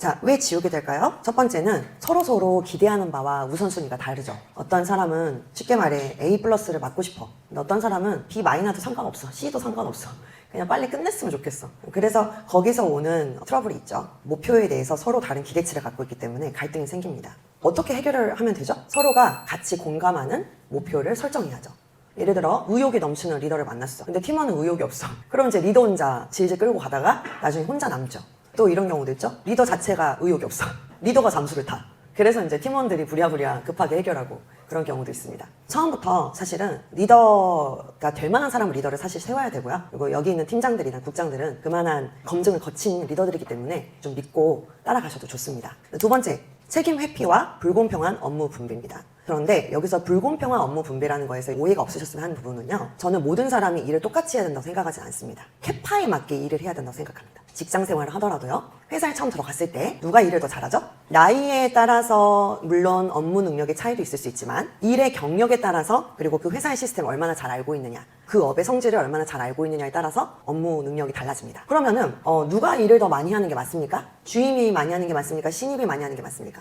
자, 왜 지우게 될까요? 첫 번째는 서로 기대하는 바와 우선순위가 다르죠. 어떤 사람은 쉽게 말해 A 플러스를 맡고 싶어. 근데 어떤 사람은 B 마이너도 상관없어. C도 상관없어. 그냥 빨리 끝냈으면 좋겠어. 그래서 거기서 오는 트러블이 있죠. 목표에 대해서 서로 다른 기대치를 갖고 있기 때문에 갈등이 생깁니다. 어떻게 해결을 하면 되죠? 서로가 같이 공감하는 목표를 설정해야죠. 예를 들어 의욕이 넘치는 리더를 만났어. 근데 팀원은 의욕이 없어. 그럼 이제 리더 혼자 질질 끌고 가다가 나중에 혼자 남죠. 또 이런 경우도 있죠. 리더 자체가 의욕이 없어. 리더가 잠수를 타. 그래서 이제 팀원들이 부랴부랴 급하게 해결하고 그런 경우도 있습니다. 처음부터 사실은 리더가 될 만한 사람을 리더를 사실 세워야 되고요. 그리고 여기 있는 팀장들이나 국장들은 그만한 검증을 거친 리더들이기 때문에 좀 믿고 따라가셔도 좋습니다. 두 번째, 책임 회피와 불공평한 업무 분배입니다. 그런데 여기서 불공평한 업무 분배라는 거에서 오해가 없으셨으면 하는 부분은요. 저는 모든 사람이 일을 똑같이 해야 된다고 생각하지 않습니다. 캐파에 맞게 일을 해야 된다고 생각합니다. 직장 생활을 하더라도요. 회사에 처음 들어갔을 때 누가 일을 더 잘하죠? 나이에 따라서 물론 업무 능력의 차이도 있을 수 있지만 일의 경력에 따라서 그리고 그 회사의 시스템을 얼마나 잘 알고 있느냐 그 업의 성질을 얼마나 잘 알고 있느냐에 따라서 업무 능력이 달라집니다. 그러면은 누가 일을 더 많이 하는 게 맞습니까? 주임이 많이 하는 게 맞습니까? 신입이 많이 하는 게 맞습니까?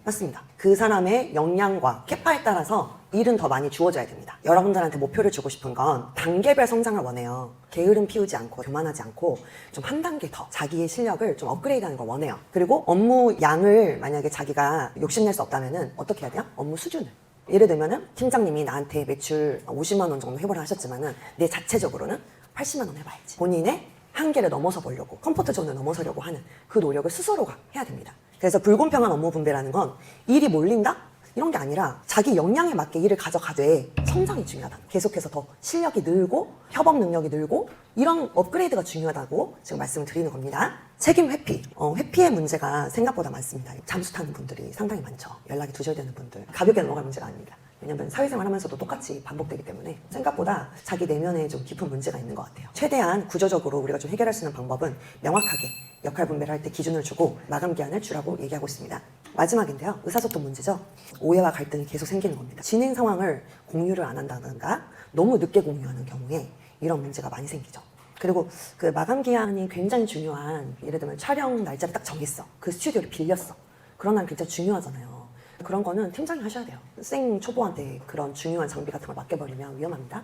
맞습니다. 그 사람의 역량과 캐파에 따라서 일은 더 많이 주어져야 됩니다. 여러분들한테 목표를 주고 싶은 건 단계별 성장을 원해요. 게으름 피우지 않고 교만하지 않고 좀 한 단계 더 자기의 실력을 좀 업그레이드하는 걸 원해요. 그리고 업무 양을 만약에 자기가 욕심낼 수 없다면은 어떻게 해야 돼요? 업무 수준을. 예를 들면은 팀장님이 나한테 매출 50만 원 정도 해보라 하셨지만은 내 자체적으로는 80만 원 해봐야지. 본인의 한계를 넘어서 보려고 컴포트 존을 넘어서려고 하는 그 노력을 스스로가 해야 됩니다. 그래서 불공평한 업무 분배라는 건 일이 몰린다? 이런 게 아니라 자기 역량에 맞게 일을 가져가되 성장이 중요하다. 계속해서 더 실력이 늘고 협업 능력이 늘고 이런 업그레이드가 중요하다고 지금 말씀을 드리는 겁니다. 책임 회피. 회피의 문제가 생각보다 많습니다. 잠수 타는 분들이 상당히 많죠. 연락이 두절되는 분들. 가볍게 넘어갈 문제가 아닙니다. 왜냐면 사회생활 하면서도 똑같이 반복되기 때문에 생각보다 자기 내면에 좀 깊은 문제가 있는 것 같아요. 최대한 구조적으로 우리가 좀 해결할 수 있는 방법은 명확하게 역할 분배를 할 때 기준을 주고 마감 기한을 주라고 얘기하고 있습니다. 마지막인데요. 의사소통 문제죠. 오해와 갈등이 계속 생기는 겁니다. 진행 상황을 공유를 안 한다든가 너무 늦게 공유하는 경우에 이런 문제가 많이 생기죠. 그리고 그 마감 기한이 굉장히 중요한 예를 들면 촬영 날짜를 딱 정했어. 그 스튜디오를 빌렸어. 그런 날 굉장히 중요하잖아요. 그런 거는 팀장이 하셔야 돼요. 생 초보한테 그런 중요한 장비 같은 걸 맡겨버리면 위험합니다.